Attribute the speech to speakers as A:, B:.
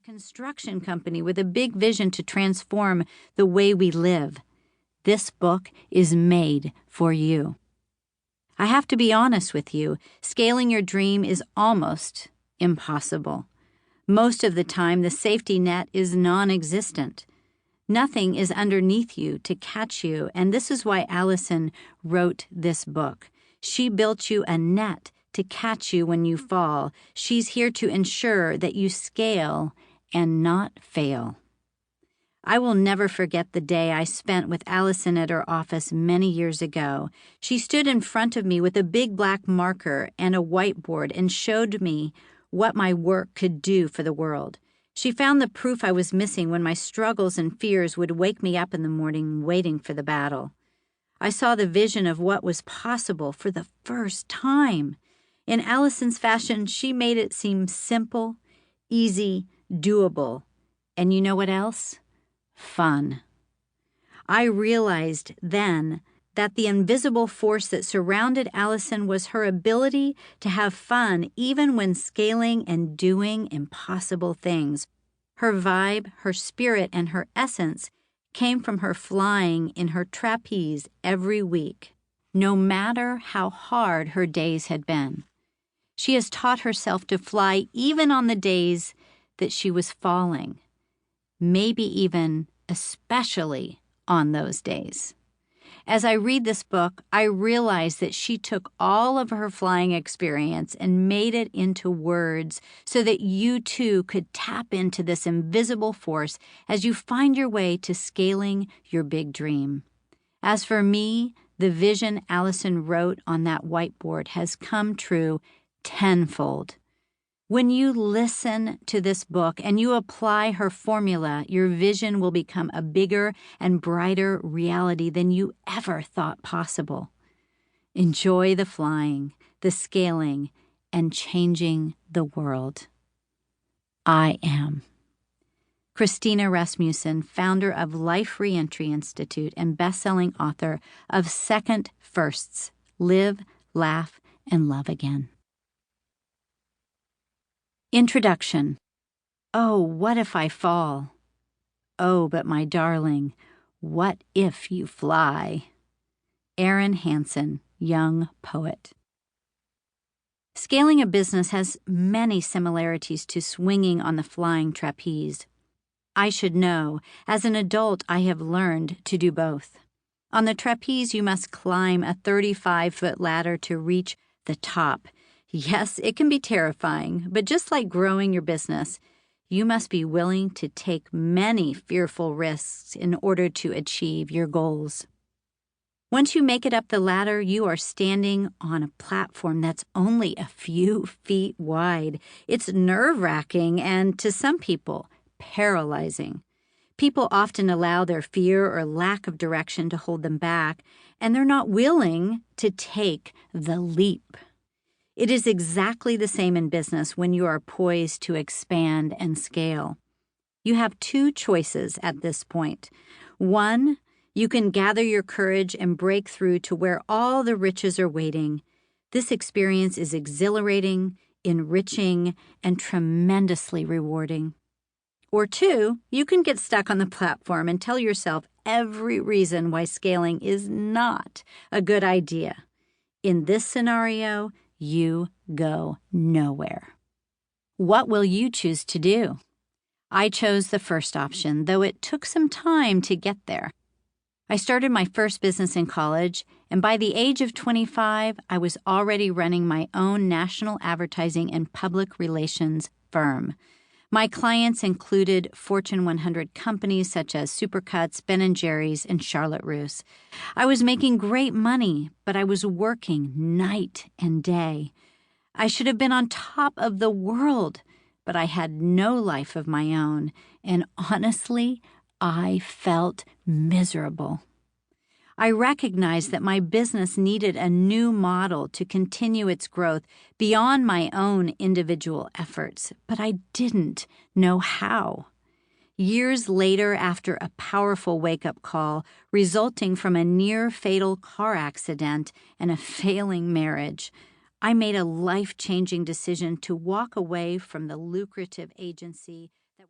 A: construction company with a big vision to transform the way we live. This book is made for you. I have to be honest with you, scaling your dream is almost impossible. Most of the time, the safety net is non-existent. Nothing is underneath you to catch you, and this is why Allison wrote this book. She built you a net to catch you when you fall. She's here to ensure that you scale and not fail. I will never forget the day I spent with Allison at her office many years ago. She stood in front of me with a big black marker and a whiteboard and showed me what my work could do for the world. She found the proof I was missing when my struggles and fears would wake me up in the morning waiting for the battle. I saw the vision of what was possible for the first time. In Allison's fashion, she made it seem simple, easy, doable, and you know what else? Fun. I realized then that the invisible force that surrounded Allison was her ability to have fun even when scaling and doing impossible things. Her vibe, her spirit, and her essence came from her flying in her trapeze every week, no matter how hard her days had been. She has taught herself to fly even on the days that she was falling, maybe even especially on those days. As I read this book, I realize that she took all of her flying experience and made it into words so that you too could tap into this invisible force as you find your way to scaling your big dream. As for me, the vision Allison wrote on that whiteboard has come true tenfold. When you listen to this book and you apply her formula, your vision will become a bigger and brighter reality than you ever thought possible. Enjoy the flying, the scaling, and changing the world. I am. Christina Rasmussen, founder of Life Reentry Institute and best-selling author of Second Firsts, Live, Laugh, and Love Again. Introduction. Oh, what if I fall? Oh, but my darling, what if you fly? Erin Hansen, young poet. Scaling a business has many similarities to swinging on the flying trapeze. I should know, as an adult I have learned to do both. On the trapeze you must climb a 35-foot ladder to reach the top. Yes, it can be terrifying, but just like growing your business, you must be willing to take many fearful risks in order to achieve your goals. Once you make it up the ladder, you are standing on a platform that's only a few feet wide. It's nerve-wracking and, to some people, paralyzing. People often allow their fear or lack of direction to hold them back, and they're not willing to take the leap. It is exactly the same in business when you are poised to expand and scale. You have two choices at this point. One, you can gather your courage and break through to where all the riches are waiting. This experience is exhilarating, enriching, and tremendously rewarding. Or two, you can get stuck on the platform and tell yourself every reason why scaling is not a good idea. In this scenario, you go nowhere. What will you choose to do? I chose the first option, though it took some time to get there. I started my first business in college, and by the age of 25, I was already running my own national advertising and public relations firm. My clients included Fortune 100 companies such as Supercuts, Ben & Jerry's, and Charlotte Russe. I was making great money, but I was working night and day. I should have been on top of the world, but I had no life of my own, and honestly, I felt miserable. I recognized that my business needed a new model to continue its growth beyond my own individual efforts, but I didn't know how. Years later, after a powerful wake-up call resulting from a near-fatal car accident and a failing marriage, I made a life-changing decision to walk away from the lucrative agency